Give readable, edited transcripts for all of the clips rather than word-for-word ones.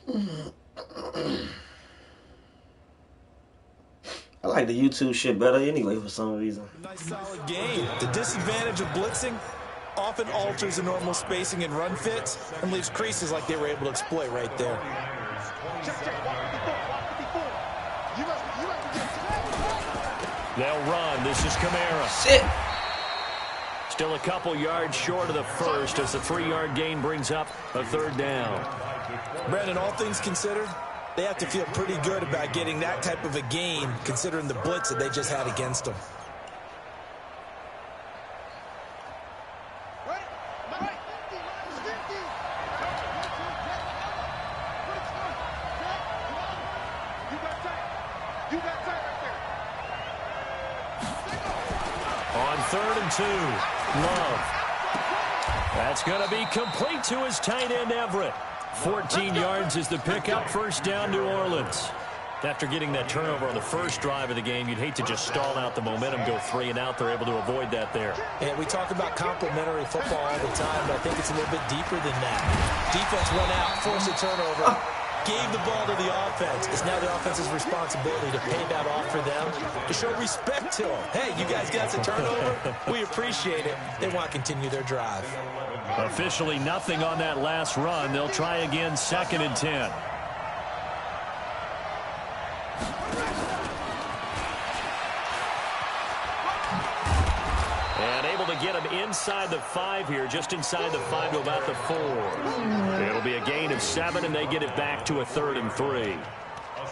I like the YouTube shit better anyway for some reason. Nice solid game. The disadvantage of blitzing often alters the normal spacing and run fits and leaves creases like they were able to exploit right there. They'll run. This is Kamara. Shit. Still a couple yards short of the first as the 3-yard gain brings up a third down. Brandon, all things considered, they have to feel pretty good about getting that type of a gain considering the blitz that they just had against them. On 3rd and 2, Love. That's going to be complete to his tight end, Everett. 14 yards is the pickup, first down, New Orleans. After getting that turnover on the first drive of the game, you'd hate to just stall out the momentum, go 3 and out. They're able to avoid that there. And we talk about complementary football all the time, but I think it's a little bit deeper than that. Defense went out, forced a turnover, gave the ball to the offense. It's now the offense's responsibility to pay that off for them, to show respect to them. Hey, you guys got us a turnover. We appreciate it. They want to continue their drive. Officially nothing on that last run. They'll try again, 2nd and 10. And able to get him inside the 5 here, just inside the 5 to about the 4. It'll be a gain of 7, and they get it back to a 3rd and 3.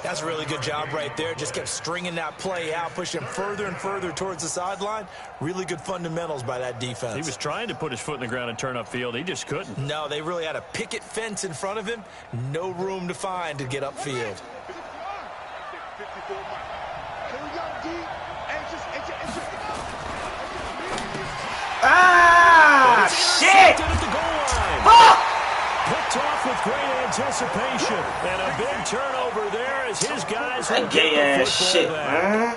That's a really good job right there. Just kept stringing that play out, pushing him further and further towards the sideline. Really good fundamentals by that defense. He was trying to put his foot in the ground and turn upfield. He just couldn't. No, they really had a picket fence in front of him. No room to find to get upfield. Ah, shit! Picked off with great anticipation. And a big turnover there as his guys will That gay ass shit, man.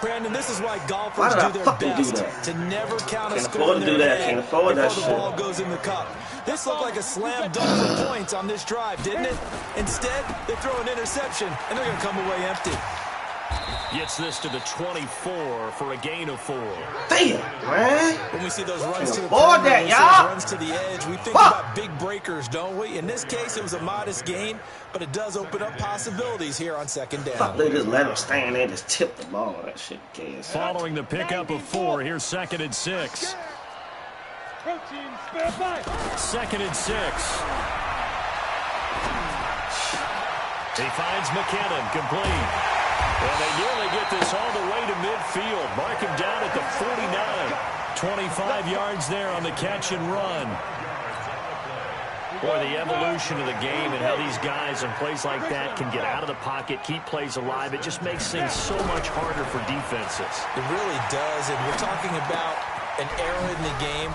Brandon, this is why golfers do their best to never count a score in their head before the ball goes in the cup. This looked like a slam dunk for points on this drive, didn't it? Instead, they throw an interception, and they're going to come away empty. Gets this to the 24 for a gain of 4. Damn, man. When we see those runs to the that, y'all. runs to the edge, we think about big breakers, don't we? In this case, it was a modest gain, but it does open up possibilities here on 2nd down. Fuck, they just let him stand there and just tip the ball. That shit gas. Following the pickup of 4, here's 2nd and 6. 2nd and 6. He finds McKinnon, complete. And they nearly get this all the way to midfield. Mark him down at the 49. 25 yards there on the catch and run. Boy, the evolution of the game and how these guys in plays like that can get out of the pocket, keep plays alive, it just makes things so much harder for defenses. It really does, and we're talking about an era in the game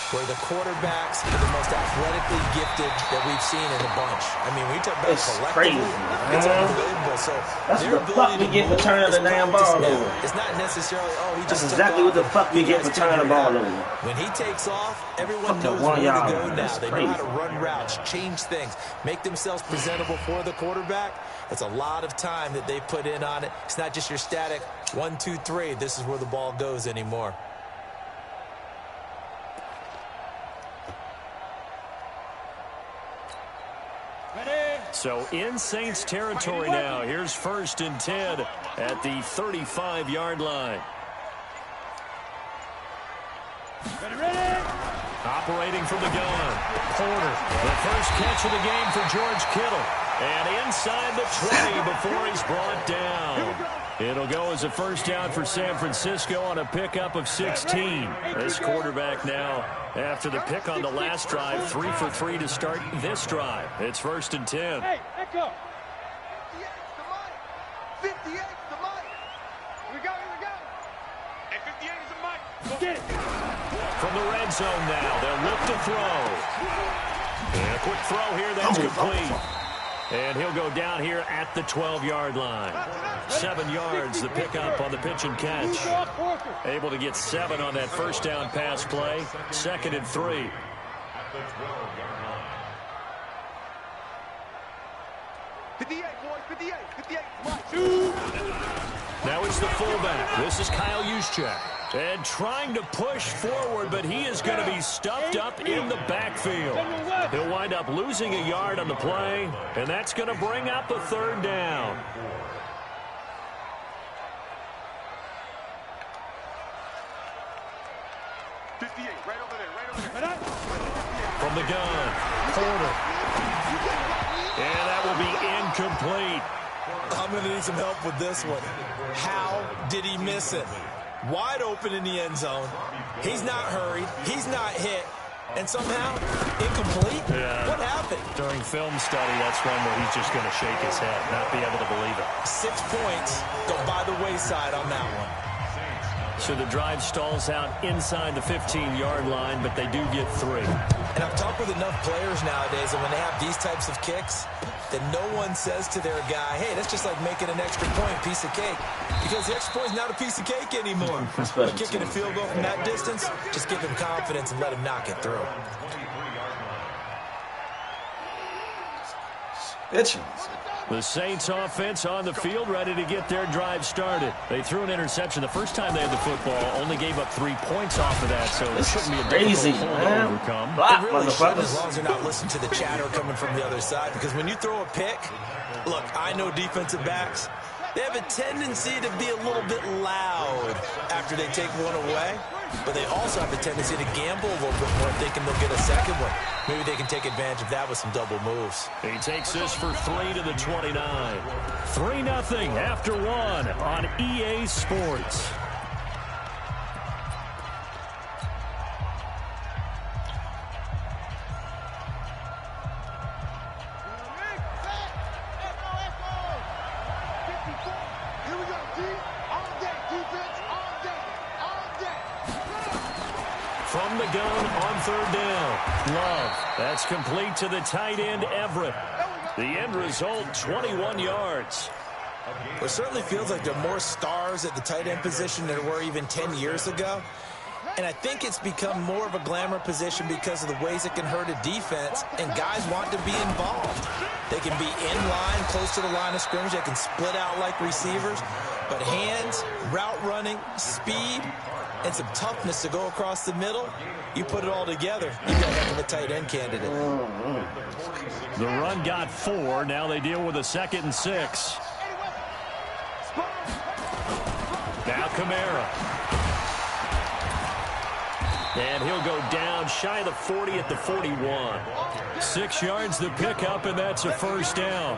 where the quarterbacks are the most athletically gifted that we've seen in a bunch. I mean, we talk about collectively, it's unbelievable. So that's what the fuck we get for turning the damn ball over. It's not necessarily, he just that's exactly what the fuck we get for turning the ball over. When he takes off, everyone knows where to go now. They know how to run routes, change things, make themselves presentable for the quarterback. It's a lot of time that they put in on it. It's not just your static 1, 2, 3. This is where the ball goes anymore. So in Saints territory now. Here's 1st and 10 at the 35-yard line. Operating from the gun. Porter. The first catch of the game for George Kittle. And inside the 20 before he's brought down. It'll go as a first down for San Francisco on a pickup of 16. This quarterback now, after the pick on the last drive, 3 for 3 to start this drive. It's 1st and 10. Hey, echo. 58's the mic. 58's the mic. We go. Hey, 58 is the mic. Go get it. From the red zone now, they'll look to throw. And a quick throw here, that's complete. And he'll go down here at the 12-yard line. 7 yards, the pickup on the pitch and catch. Able to get 7 on that first down pass play. 2nd and 3. 58, boys, 58, 58. Mike. Now it's the fullback. This is Kyle Juszczyk. And trying to push forward, but he is going to be stuffed up in the backfield. He'll wind up losing a yard on the play, and that's going to bring up the third down. From the gun, Porter. And that will be incomplete. I'm going to need some help with this one. How did he miss it? Wide open in the end zone. He's not hurried. He's not hit. And somehow, incomplete? Yeah. What happened? During film study, that's one where he's just going to shake his head, not be able to believe it. 6 points go by the wayside on that one. So the drive stalls out inside the 15-yard line, but they do get 3. And I've talked with enough players nowadays, and when they have these types of kicks, that no one says to their guy, hey, that's just like making an extra point, piece of cake. Because the extra point is not a piece of cake anymore. But kicking a field goal from that distance, just give him confidence and let him knock it through. Itching. The Saints offense on the field, ready to get their drive started. They threw an interception the first time they had the football, only gave up 3 points off of that, so it shouldn't be a crazy, difficult hole to man. overcome. It really should, as long as you're not listening to the chatter coming from the other side, because when you throw a pick, look, I know defensive backs, they have a tendency to be a little bit loud after they take one away, but they also have a tendency to gamble a little bit more thinking they'll get a second one. Maybe they can take advantage of that with some double moves. He takes this for 3 to the 29. 3-0 after 1 on EA Sports. From the gun on third down. Love. That's complete to the tight end, Everett. The end result, 21 yards. Well, it certainly feels like there are more stars at the tight end position than there were even 10 years ago. And I think it's become more of a glamour position because of the ways it can hurt a defense, and guys want to be involved. They can be in line, close to the line of scrimmage. They can split out like receivers. But hands, route running, speed, and some toughness to go across the middle, you put it all together, you got a heck of a tight end candidate. The run got 4. Now they deal with a 2nd and 6. Now Kamara. And he'll go down shy of the 40 at the 41. 6 yards the pickup, and that's a first down.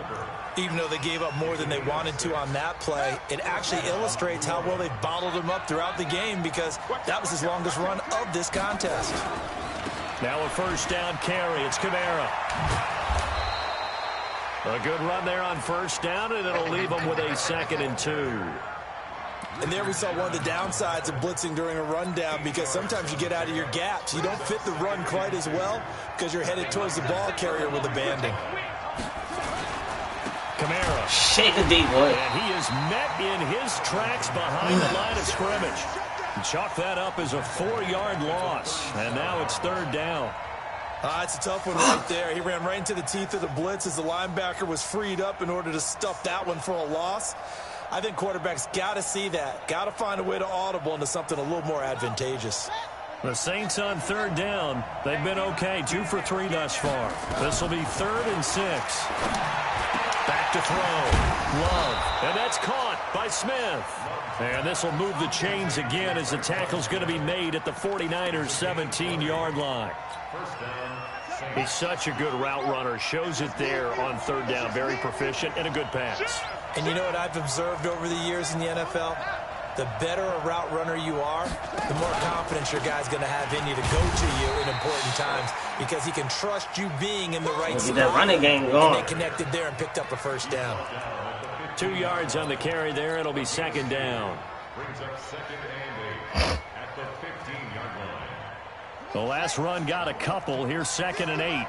Even though they gave up more than they wanted to on that play, it actually illustrates how well they bottled him up throughout the game, because that was his longest run of this contest. Now a first down carry. It's Kamara. A good run there on first down, and it'll leave them with a 2nd and 2. And there we saw one of the downsides of blitzing during a rundown, because sometimes you get out of your gaps. You don't fit the run quite as well because you're headed towards the ball carrier with abandon. Kamara. Shake a deep boy. And he is met in his tracks behind the line of scrimmage. Chalk that up as a 4-yard loss. And now it's third down. It's a tough one right there. He ran right into the teeth of the blitz as the linebacker was freed up in order to stuff that one for a loss. I think quarterbacks got to see that. Got to find a way to audible into something a little more advantageous. The Saints on third down. They've been okay. 2 for 3 thus far. This will be 3rd and 6. Back to throw. Love. And that's caught by Smith. And this will move the chains again as the tackle's going to be made at the 49ers' 17-yard line. He's such a good route runner. Shows it there on third down. Very proficient and a good pass. And you know what I've observed over the years in the NFL? The better a route runner you are, the more confidence your guy's going to have in you to go to you in important times, because he can trust you being in the right spot. That running game going. And they connected there and picked up a first down. 2 yards on the carry there. It'll be 2nd down. The last run got a couple. Here's 2nd and 8.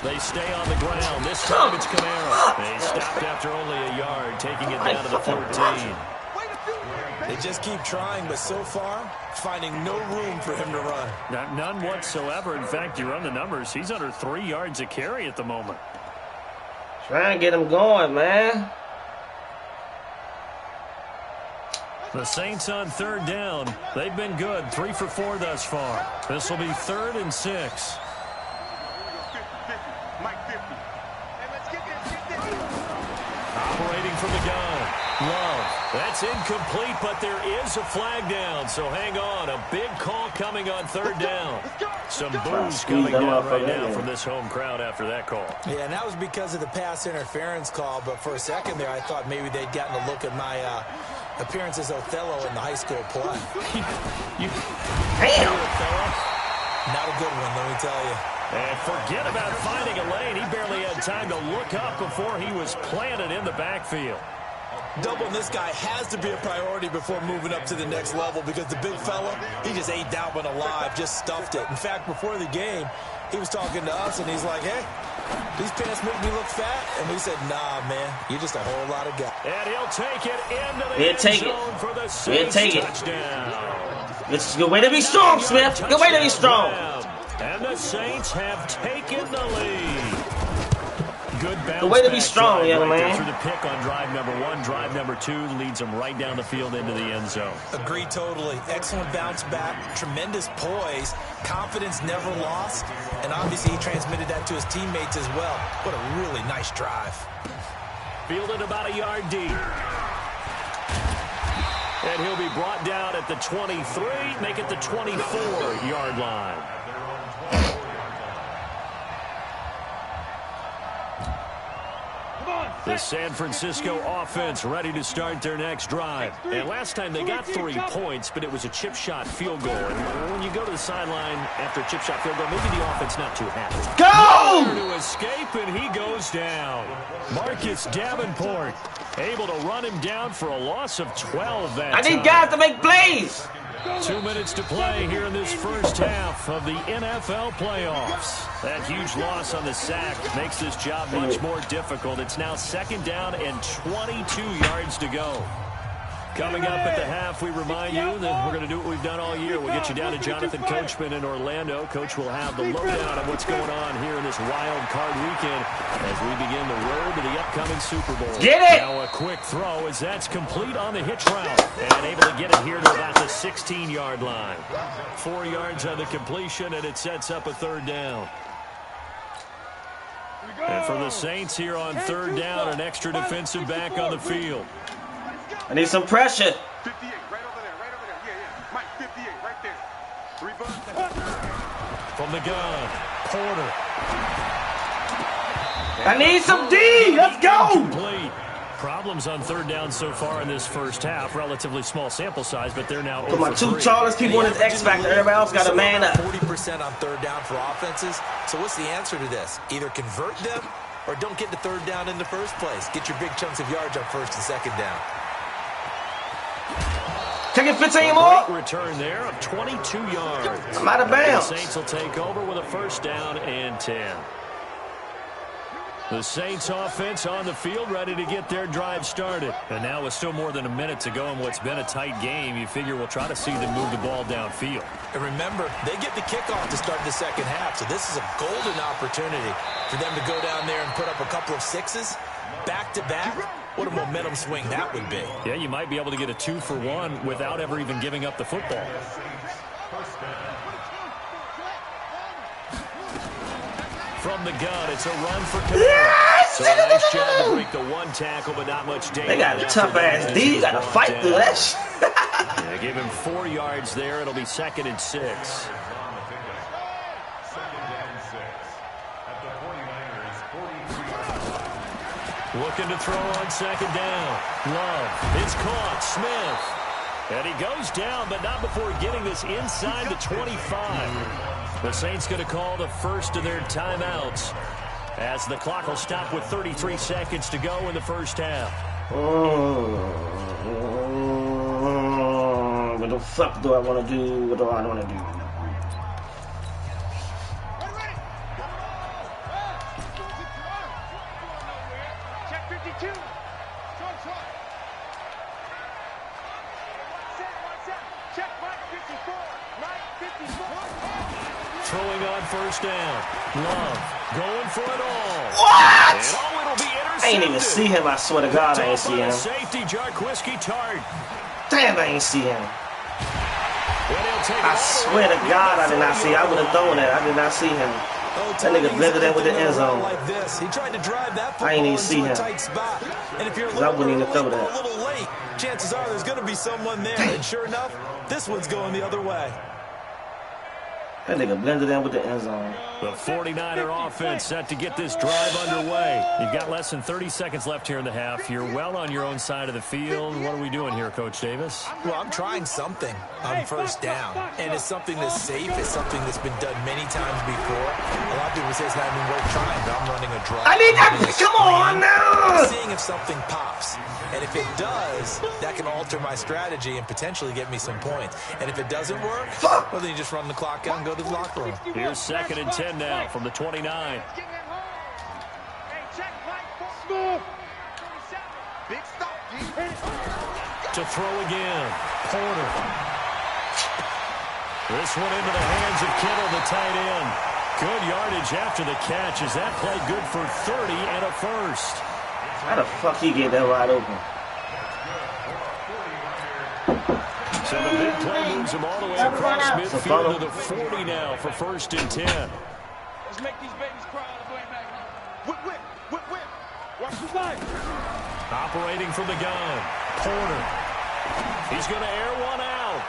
They stay on the ground. This time it's Kamara. They stopped after only a yard, taking it down to the 14. They just keep trying, but so far, finding no room for him to run. None whatsoever. In fact, you run the numbers. He's under 3 yards a carry at the moment. Try and get him going, man. The Saints on 3rd down. They've been good. 3 for 4 thus far. This will be 3rd and 6. Operating from the gun. Love. That's incomplete, but there is a flag down. So hang on. A big call coming on 3rd down. Some boos coming down right now from this home crowd after that call. Yeah, and that was because of the pass interference call. But for a second there, I thought maybe they'd gotten a look at my appearance as Othello in the high school play. Damn! Not a good one, let me tell you. And forget about finding a lane. He barely had time to look up before he was planted in the backfield. Doubling this guy has to be a priority before moving up to the next level because the big fella, he just ate that one alive, just stuffed it. In fact, before the game, he was talking to us, and he's like, hey, these pants make me look fat. And we said, nah, man, you're just a whole lot of guy. And he'll take it into the end zone for the Saints touchdown. This is a good way to be strong, Smith. Good way to be strong. And the Saints have taken the lead. Good bounce. The way to be strong, young man. Through the pick on drive number 1. Drive number 2 leads them right down the field into the end zone. Agree totally. Excellent bounce back. Tremendous poise. Confidence never lost. And obviously he transmitted that to his teammates as well. What a really nice drive. Fielded about a yard deep. And he'll be brought down at the 23. Make it the 24-yard line. The San Francisco offense ready to start their next drive. And last time they got 3 points, but it was a chip shot field goal. And when you go to the sideline after a chip shot field goal, maybe the offense not too happy. Go! To escape, and he goes down. Marcus Davenport able to run him down for a loss of 12 that I need time. guys to make plays. 2 minutes to play here in this first half of the NFL playoffs. That huge loss on the sack makes this job much more difficult. It's now 2nd down and 22 yards to go. Coming up at the half, we remind you that we're going to do what we've done all year. We'll get you down to Jonathan Coachman in Orlando. Coach will have the lowdown of what's going on here in this wild card weekend as we begin the road to the upcoming Super Bowl. Get it! Now a quick throw as that's complete on the hitch route and able to get it here to about the 16-yard line. 4 yards on the completion, and it sets up a 3rd down. And for the Saints here on 3rd down, an extra defensive back on the field. I need some pressure. 58, right over there, right over there. Yeah. Mike, 58, right there. 3 bucks. From the gun, Porter. I need some D. Let's go. Complete. Problems on 3rd down so far in this first half. Relatively small sample size, but they're now over. Put my 2 tallest people in this X Factor. Everybody else got a man up. 40% on 3rd down for offenses. So what's the answer to this? Either convert them or don't get to 3rd down in the first place. Get your big chunks of yards on 1st and 2nd down. Taking 15 more. Great return there of 22 yards. I'm out of bounds. The Saints will take over with a 1st down and 10. The Saints offense on the field ready to get their drive started. And now with still more than a minute to go in what's been a tight game, you figure we'll try to see them move the ball downfield. And remember, they get the kickoff to start the 2nd half, so this is a golden opportunity for them to go down there and put up a couple of 6s back-to-back. What a momentum swing that would be. Yeah, you might be able to get a 2-for-1 without ever even giving up the football. From the gun, it's a run for Kamara. Yes! So a nice job to break the 1 tackle, but not much danger. They got a tough-ass D. You got to fight through that shit. Yeah, give him 4 yards there. It'll be 2nd and 6. Looking to throw on 2nd down. Love. It's caught. Smith. And he goes down, but not before getting this inside the 25. The Saints going to call the first of their timeouts as the clock will stop with 33 seconds to go in the first half. What the fuck do I want to do? What do I want to do? Check 52. Short, short. Check, Mike 54. Mike 54. Throwing on first down. Love going for it all. What? And it'll be intercepted. I ain't even see him. I swear to God, I ain't see him. Safety, Jarquiski Tart. Damn, I ain't see him. I swear to God, I did not see. I would have thrown it. I did not see him. That nigga blended in with the end zone. Like this. He tried to drive that I ain't even see him. tight spot. And if you're I wouldn't even throw that. a little late, chances are there's going to be someone there. And sure enough, this one's going the other way. That nigga blended in with the end zone. The 49er offense set to get this drive underway. You've got less than 30 seconds left here in the half. You're well on your own side of the field. What are we doing here, Coach Davis? Well, I'm trying something on first down. And it's something that's safe. It's something that's been done many times before. A lot of people say it's not even worth trying, but I'm running a drive. I need that. Come on now. Seeing if something pops. And if it does, that can alter my strategy and potentially get me some points. And if it doesn't work, well, then you just run the clock out and go to the locker room. Here's 2nd and 10 now from the 29. Hey, check, Mike. Smooth. Big stop, G. To throw again. Porter. This one into the hands of Kittle, the tight end. Good yardage after the catch. Is that play good for 30 and a first? How the fuck he get that wide open? So the big play moves him all the way across midfield to the 40 now for 1st and 10. Let's make these babies cry all the way back. Whip, whip, whip, whip. Watch the slide. Operating from the gun. Porter. He's going to air one out.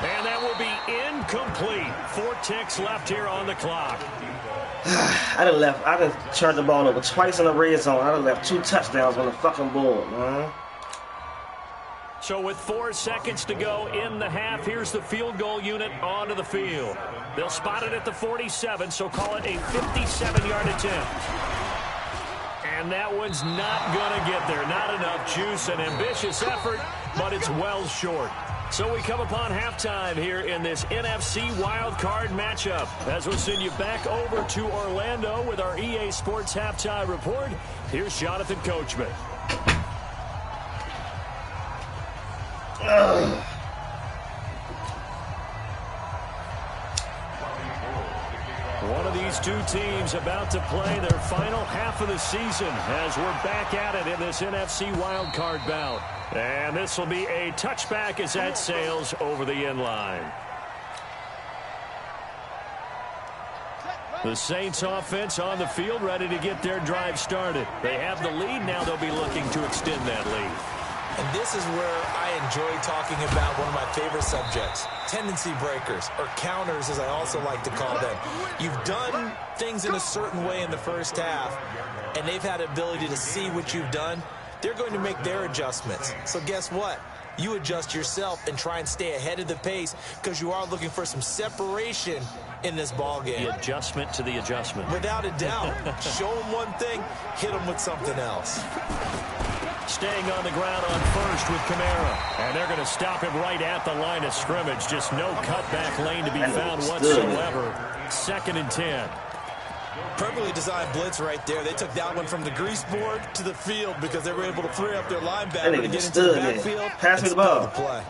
And that will be incomplete. 4 ticks left here on the clock. I done turned the ball over twice in the red zone. I done left 2 touchdowns on the fucking board, man. So with 4 seconds to go in the half, here's the field goal unit onto the field. They'll spot it at the 47, so call it a 57-yard attempt. And that one's not going to get there. Not enough juice, an ambitious effort, but it's well short. So we come upon halftime here in this NFC wildcard matchup. As we'll send you back over to Orlando with our EA Sports Halftime Report, here's Jonathan Coachman. One of these two teams about to play their final half of the season as we're back at it in this NFC wildcard bout. And this will be a touchback as that sails over the end line. The Saints offense on the field ready to get their drive started. They have the lead. Now they'll be looking to extend that lead. And this is where I enjoy talking about one of my favorite subjects, tendency breakers, or counters as I also like to call them. You've done things in a certain way in the first half, and they've had the ability to see what you've done. They're going to make their adjustments. So guess what? You adjust yourself and try and stay ahead of the pace because you are looking for some separation in this ball game. The adjustment to the adjustment. Without a doubt. Show them one thing, hit them with something else. Staying on the ground on first with Kamara. And they're going to stop him right at the line of scrimmage. Just no cutback lane to be found whatsoever. 2nd and 10. Perfectly designed blitz right there. They took that one from the grease board to the field because they were able to free up their linebacker to get into the backfield. Pass me the ball. Play.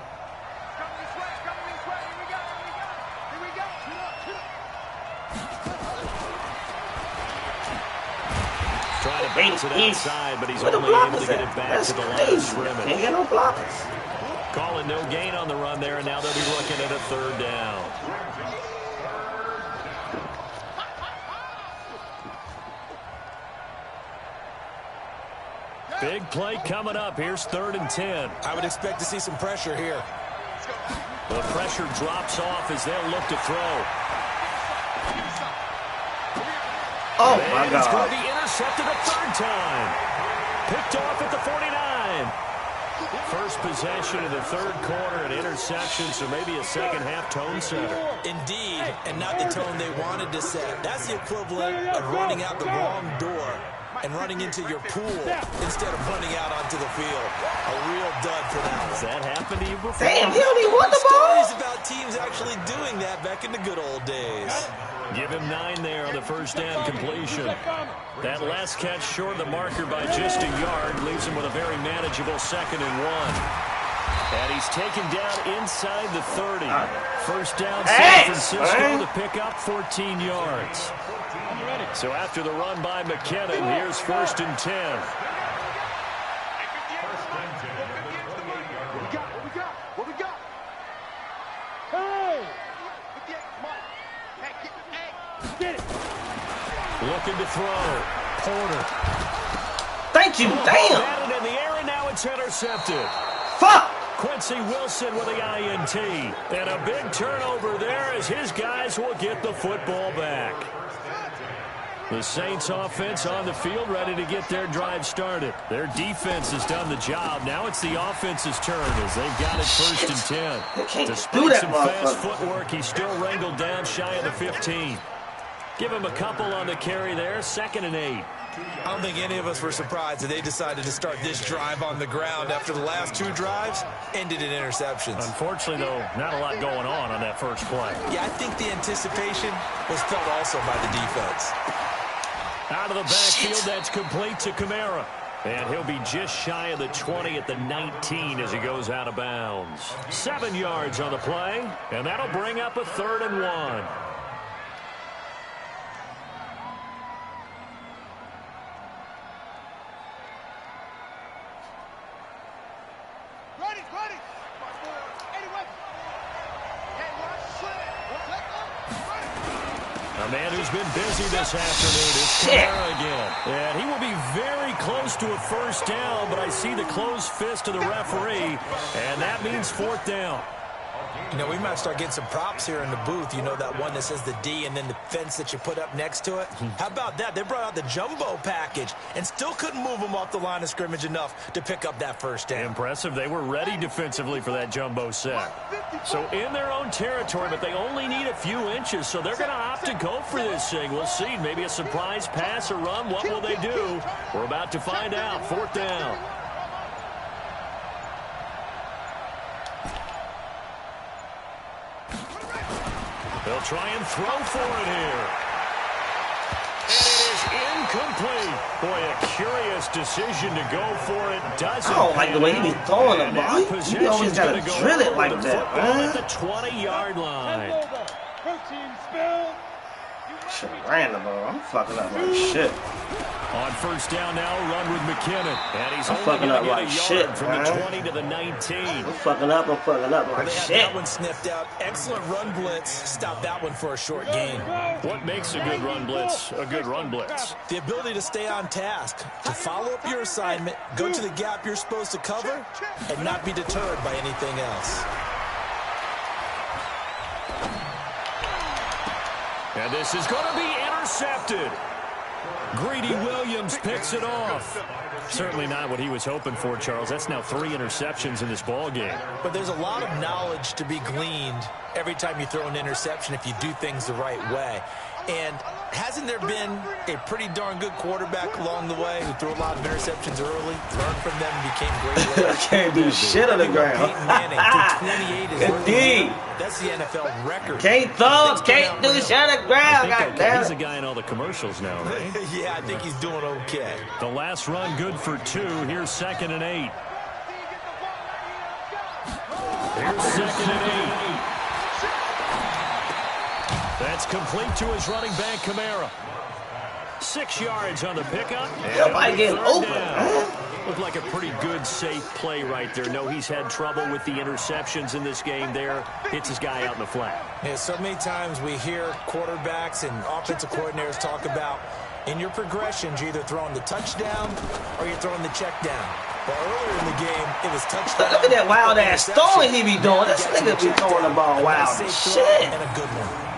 Trying to bounce it outside, but he's only able to get it back to the line of scrimmage. Can't get no blockers. Calling no gain on the run there, and now they'll be looking at a 3rd down. Big play coming up. Here's 3rd and 10. I would expect to see some pressure here. The pressure drops off as they'll look to throw. Oh, my God. It's going to be intercepted a 3rd time. Picked off at the 49. First possession of the 3rd quarter, an interception, so maybe a second-half tone setter. Indeed, and not the tone they wanted to set. That's the equivalent of running out the wrong door and running into your pool instead of running out onto the field. A real dud for that one. Has that happened to you before? Damn, he only won the ball. Stories about teams actually doing that back in the good old days. Give him 9 there on the first down completion. That last catch short of the marker by just a yard leaves him with a very manageable 2nd and 1. And he's taken down inside the 30. First down, San Francisco to pick up 14 yards. So after the run by McKinnon, here's 1st and 10. What we got? Hey! Get it! Looking to throw. Porter. Thank you. Damn. Batted in the air, and now it's intercepted. Fuck. Quincy Wilson with the INT. And a big turnover there as his guys will get the football back. The Saints offense on the field ready to get their drive started. Their defense has done the job. Now it's the offense's turn as they've got it 1st and 10. Despite some fast footwork, he's still wrangled down shy of the 15. Give him a couple on the carry there. 2nd and 8. I don't think any of us were surprised that they decided to start this drive on the ground after the last 2 drives ended in interceptions. Unfortunately, though, not a lot going on that first play. Yeah, I think the anticipation was felt also by the defense. Out of the backfield, that's complete to Kamara. And he'll be just shy of the 20 at the 19 as he goes out of bounds. 7 yards on the play, and that'll bring up a 3rd and 1. A man who's been busy this afternoon is Kamara again. And he will be very close to a 1st down, but I see the closed fist of the referee, and that means 4th down. You know, we might start getting some props here in the booth. You know, that one that says the D and then the fence that you put up next to it. How about that? They brought out the jumbo package and still couldn't move them off the line of scrimmage enough to pick up that 1st down. Impressive. They were ready defensively for that jumbo set. So in their own territory, but they only need a few inches, so they're going to opt to go for this thing. We'll see. Maybe a surprise pass or run. What will they do? We're about to find out. 4th down. They'll try and throw for it here. And it is incomplete. Boy, a curious decision to go for it. Doesn't. I don't like the way he be throwing the ball. You always got to drill it like that, man. At the 20-yard line. Shit, ran the ball. I'm fucking up like shit. On 1st down now, run with McKinnon. And he's I'm fucking up like shit, from man. the 20 to the 19. I'm fucking up like They shit. had that one sniffed out. Excellent run blitz. Stop that one for a short gain. What makes a good run blitz a good run blitz? The ability to stay on task, to follow up your assignment, go to the gap you're supposed to cover, and not be deterred by anything else. And this is going to be intercepted. Greedy Williams picks it off. Certainly not what he was hoping for, Charles. That's now 3 interceptions in this ball game. But there's a lot of knowledge to be gleaned every time you throw an interception if you do things the right way. And hasn't there been a pretty darn good quarterback along the way who threw a lot of interceptions early, learned from them, and became great I players? can't do shit on the ground. Peyton Manning threw 28 Indeed. That's the NFL record. Can't throw, can't do shit on the ground. Goddamn He's a it. guy in all the commercials now, right? Yeah, I think he's doing okay. The last run good for 2. Here's 2nd and 8. Here's 2nd and 8. That's complete to his running back, Kamara. 6 yards on the pickup. Nobody getting open, man. Looked like a pretty good, safe play right there. No, he's had trouble with the interceptions in this game there. Hits his guy out in the flat. Yeah, so many times we hear quarterbacks and offensive coordinators talk about in your progressions, you're either throwing the touchdown or you're throwing the check down. Well, earlier in the game, it was touchdown. Look at that wild-ass throwing he be doing. This nigga be throwing the ball wild as shit. And a good one.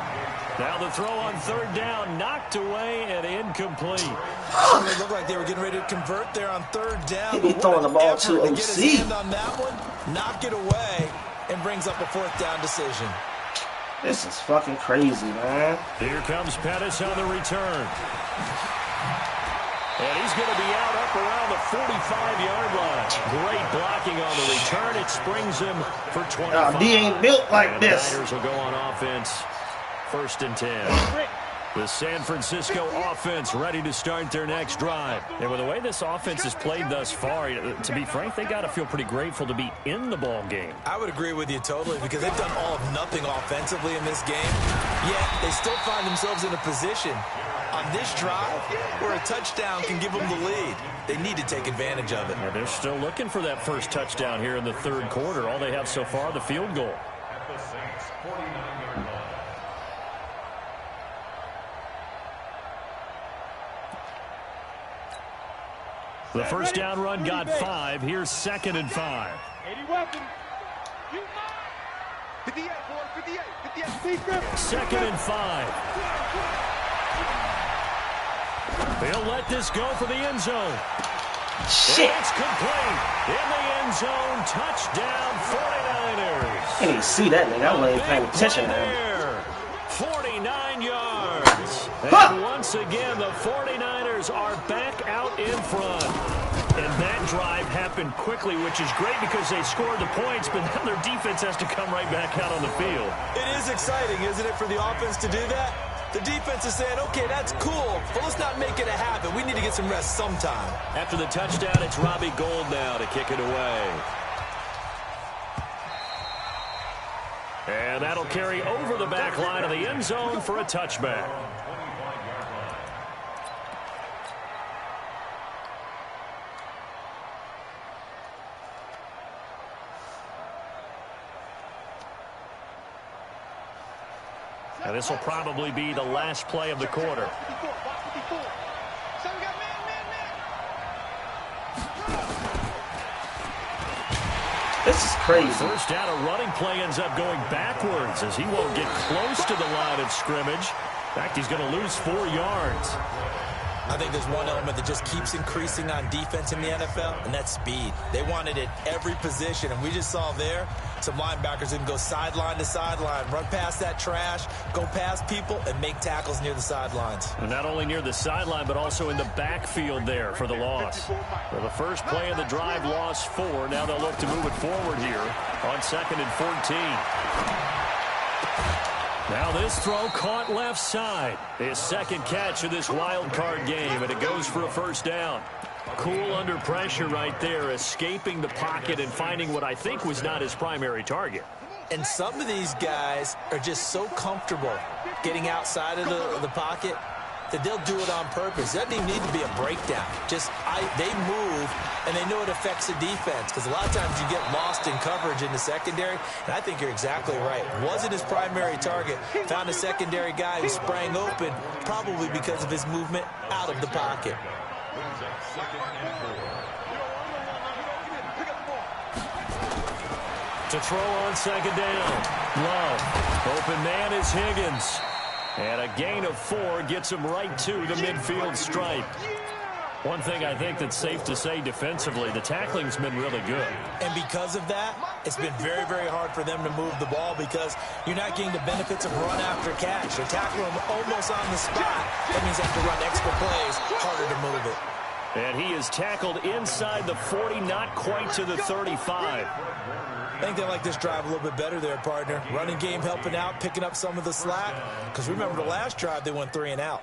Now the throw on 3rd down, knocked away and incomplete. It looked like they were getting ready to convert there on 3rd down. He be throwing the ball to Get his hand OC. on that one, knock it away, and brings up a 4th down decision. This is fucking crazy, man. Here comes Pettis on the return. And he's going to be out up around the 45-yard line. Great blocking on the return. It springs him for 25. D ain't built like And this. the Niners will go on offense. 1st and 10. The San Francisco offense ready to start their next drive. And with the way this offense has played thus far, to be frank, they got to feel pretty grateful to be in the ball game. I would agree with you totally because they've done all of nothing offensively in this game, yet they still find themselves in a position on this drive where a touchdown can give them the lead. They need to take advantage of it. Yeah, they're still looking for that first touchdown here in the third quarter. All they have so far, the field goal. The first down run got 5. Here's 2nd and 5. 2nd and 5. They'll let this go for the end zone. Shit. It's complete. In the end zone. Touchdown 49ers. I didn't see that, nigga. I wasn't even paying attention to him. 49 yards. And once again, the 49ers are back out in front. And that drive happened quickly, which is great because they scored the points, but now their defense has to come right back out on the field. It is exciting, isn't it, for the offense to do that? The defense is saying, okay, that's cool, but let's not make it a habit. We need to get some rest sometime. After the touchdown, it's Robbie Gould now to kick it away. And that'll carry over the back line of the end zone for a touchback. And this will probably be the last play of the quarter. This is crazy. First down, a running play ends up going backwards as he won't get close to the line of scrimmage. In fact, he's going to lose 4 yards. I think there's one element that just keeps increasing on defense in the NFL, and that's speed. They want it at every position, and we just saw there some linebackers can go sideline to sideline, run past that trash, go past people, and make tackles near the sidelines. And not only near the sideline, but also in the backfield there for the loss. So the first play of the drive lost 4. Now they'll look to move it forward here on 2nd and 14. Now this throw caught left side. His second catch of this wild card game, and it goes for a first down. Cool under pressure right there, escaping the pocket and finding what I think was not his primary target. And some of these guys are just so comfortable getting outside of the pocket that they'll do it on purpose. It doesn't even need to be a breakdown. They move, and they know it affects the defense because a lot of times you get lost in coverage in the secondary, and I think you're exactly right. Wasn't his primary target. Found a secondary guy who sprang open, probably because of his movement out of the pocket. To throw on 2nd down. Love. Open man is Higgins. And a gain of 4 gets him right to the midfield stripe. One thing I think that's safe to say defensively, the tackling's been really good. And because of that, it's been very, very hard for them to move the ball because you're not getting the benefits of run after catch. They're tackling them almost on the spot. That means they have to run extra plays, harder to move it. And he is tackled inside the 40, not quite to the 35. I think they like this drive a little bit better there, partner. Running game helping out, picking up some of the slack. Because remember the last drive, they went 3 and out.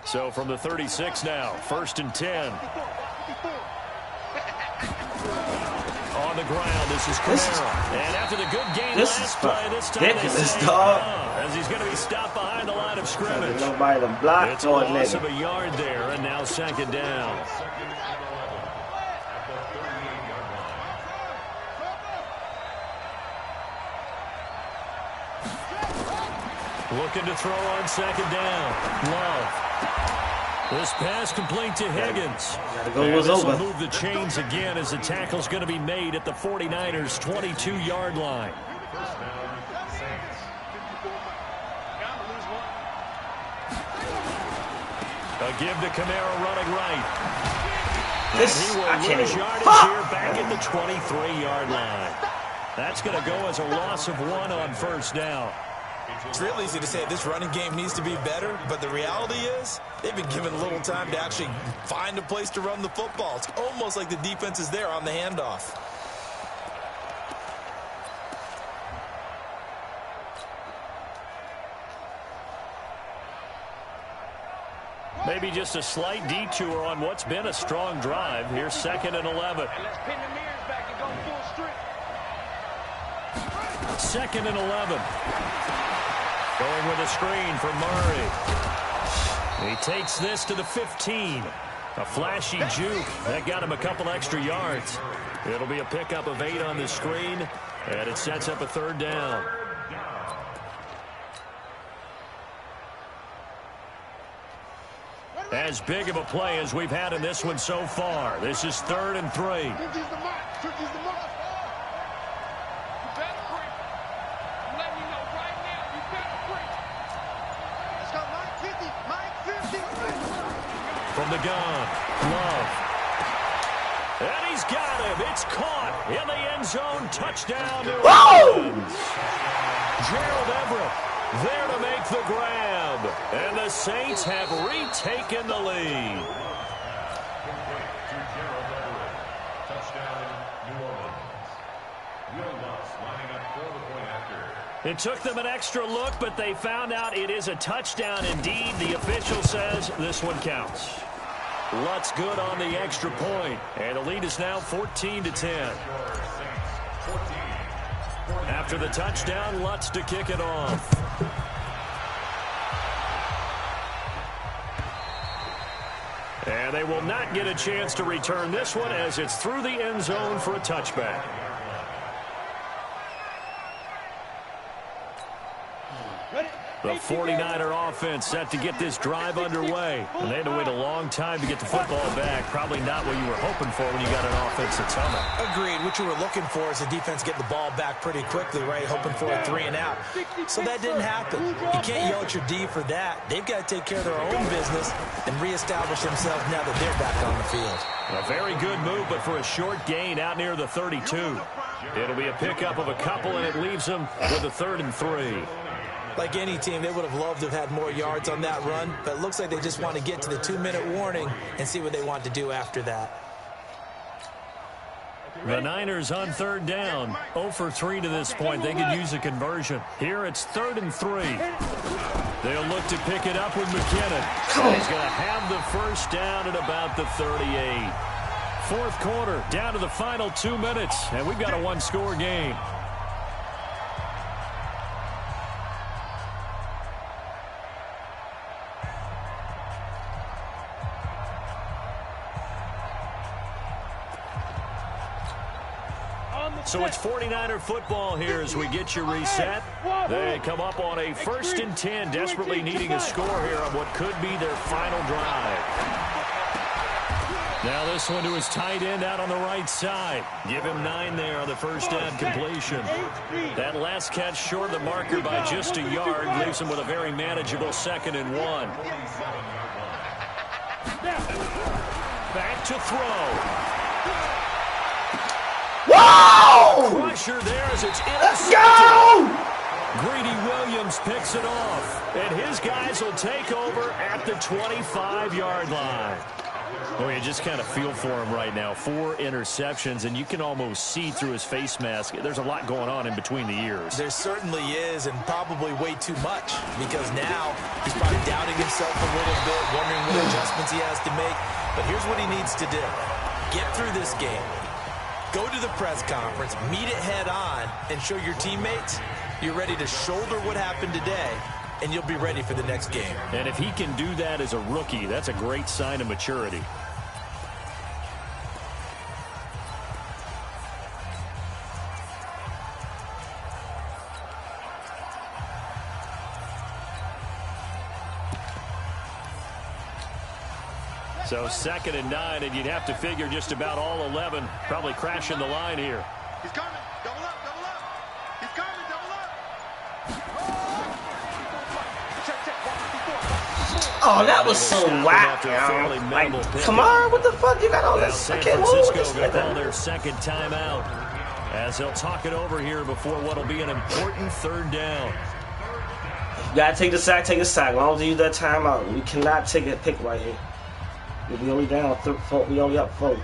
So from the 36 now, 1st and 10. On the ground, this is Kamara. And after the good game last play, this time they say, as he's going to be stopped behind the line of scrimmage. Nobody to block. It's a loss of a yard there, and now 2nd down. Looking to throw on 2nd down. Love. This pass complete to Higgins. And this will move the chains again as the tackle's going to be made at the 49ers' 22-yard line. A give to Kamara running right. And he will lose yardage here back at the 23-yard line. That's going to go as a loss of 1 on 1st down. It's real easy to say this running game needs to be better, but the reality is they've been given little time to actually find a place to run the football. It's almost like the defense is there on the handoff. Maybe just a slight detour on what's been a strong drive. Here's 2nd and 11. Let's pin the mirrors back and go full strength. 2nd and 11. Going with a screen for Murray. He takes this to the 15. A flashy juke. That got him a couple extra yards. It'll be a pickup of 8 on the screen, and it sets up a 3rd down. As big of a play as we've had in this one so far. This is 3rd and 3. From the gun, Love. And he's got him. It's caught in the end zone. Touchdown, New Orleans. Gerald Everett there to make the grab. And the Saints have retaken the lead. It took them an extra look, but they found out it is a touchdown indeed. The official says this one counts. Lutz good on the extra point, and the lead is now 14-10. After the touchdown, Lutz to kick it off. And they will not get a chance to return this one as it's through the end zone for a touchback. The 49er offense set to get this drive underway. And they had to wait a long time to get the football back. Probably not what you were hoping for when you got an offense that's humming. Agreed. What you were looking for is the defense get the ball back pretty quickly, right? Hoping for a 3 and out. So that didn't happen. You can't yell at your D for that. They've got to take care of their own business and reestablish themselves now that they're back on the field. A very good move, but for a short gain out near the 32. It'll be a pickup of a couple, and it leaves them with a 3rd and 3. Like any team, they would have loved to have had more yards on that run, but it looks like they just want to get to the 2-minute warning and see what they want to do after that. The Niners on 3rd down. 0 for 3 to this point. They could use a conversion. Here it's 3rd and 3. They'll look to pick it up with McKinnon. He's going to have the first down at about the 38. 4th quarter, down to the final 2 minutes, and we've got a 1-score game. So it's 49er football here as we get you reset. They come up on a 1st and 10, desperately needing a score here on what could be their final drive. Now this one to his tight end out on the right side. Give him 9 there on the first down completion. That last catch short of the marker by just a yard leaves him with a very manageable 2nd and 1. Back to throw. Whoa! Crusher there as it's Let's intercepted. go! Greedy Williams picks it off, and his guys will take over at the 25-yard line. Oh, you just kind of feel for him right now. 4 interceptions, and you can almost see through his face mask. There's a lot going on in between the ears. There certainly is, and probably way too much, because now he's probably doubting himself a little bit, wondering what adjustments he has to make. But here's what he needs to do. Get through this game. Go to the press conference, meet it head on, and show your teammates you're ready to shoulder what happened today, and you'll be ready for the next game. And if he can do that as a rookie, that's a great sign of maturity. So 2nd and 9, and you'd have to figure just about all 11 probably crashing the line here. He's coming. Double up, double up. He's coming, double up. Oh, that was so whack, yo. Like, come on, what the fuck? You got all this? I San can't move Francisco this going to call nigga. their 2nd timeout as they'll talk it over here before what will be an important 3rd down. You gotta take the sack, take the sack. Why don't you use that timeout? We cannot take a pick right here. We only down 4. We only up 4.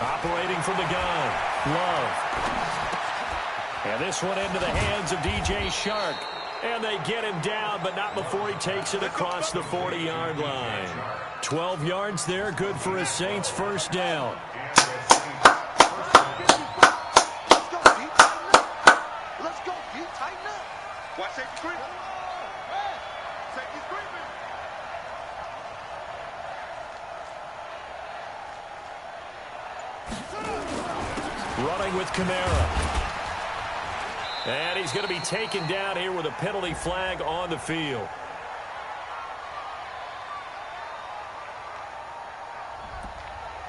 Operating from the gun, Love. And this one into the hands of DJ Shark. And they get him down, but not before he takes it across the 40-yard line. 12 yards there, good for a Saints first down. Let's go, D. Tighten up. Watch safety creeping. Safety's creeping. Running with Kamara. And he's going to be taken down here with a penalty flag on the field.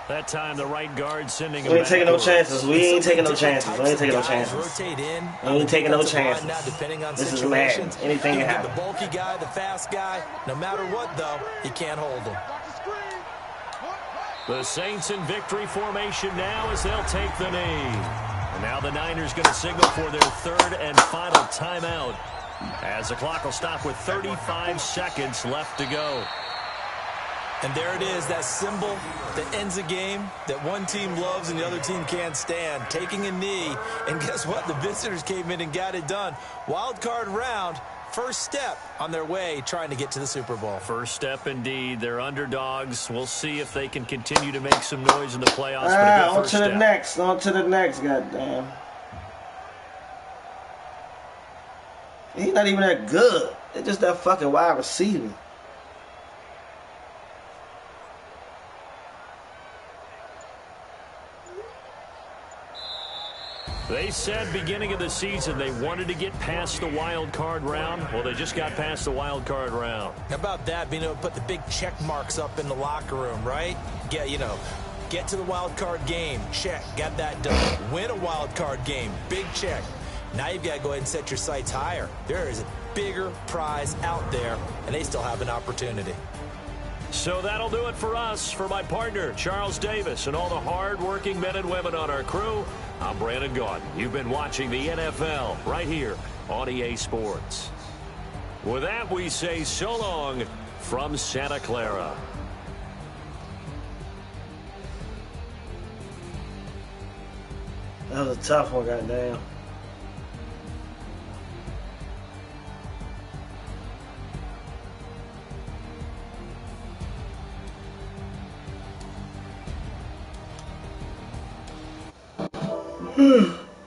That time the right guard sending him. We ain't taking no chances. We ain't taking no chances. We ain't taking no chances. Rotate in. We ain't taking no chances. Now, depending on This is Madden. Anything can the happen. bulky guy, the fast guy. No matter what, though, he can't hold him. The Saints in victory formation now as they'll take the knee. And now the Niners going to signal for their third and final timeout as the clock will stop with 35 seconds left to go. And there it is, that symbol that ends a game that one team loves and the other team can't stand. Taking a knee, and guess what? The visitors came in and got it done. Wild card round, first step on their way trying to get to the Super Bowl. First step indeed. They're underdogs. We'll see if they can continue to make some noise in the playoffs. On to the next. On to the next, goddamn. He's not even that good. It's just that fucking wide receiver. They said beginning of the season they wanted to get past the wild card round. Well, they just got past the wild card round. How about that, being able to put the big check marks up in the locker room, right? Get to the wild card game, check, got that done. Win a wild card game, big check. Now you've got to go ahead and set your sights higher. There is a bigger prize out there, and they still have an opportunity. So that'll do it for us. For my partner, Charles Davis, and all the hard-working men and women on our crew, I'm Brandon Gaudin. You've been watching the NFL right here on EA Sports. With that, we say so long from Santa Clara. That was a tough one, goddamn. Hmm.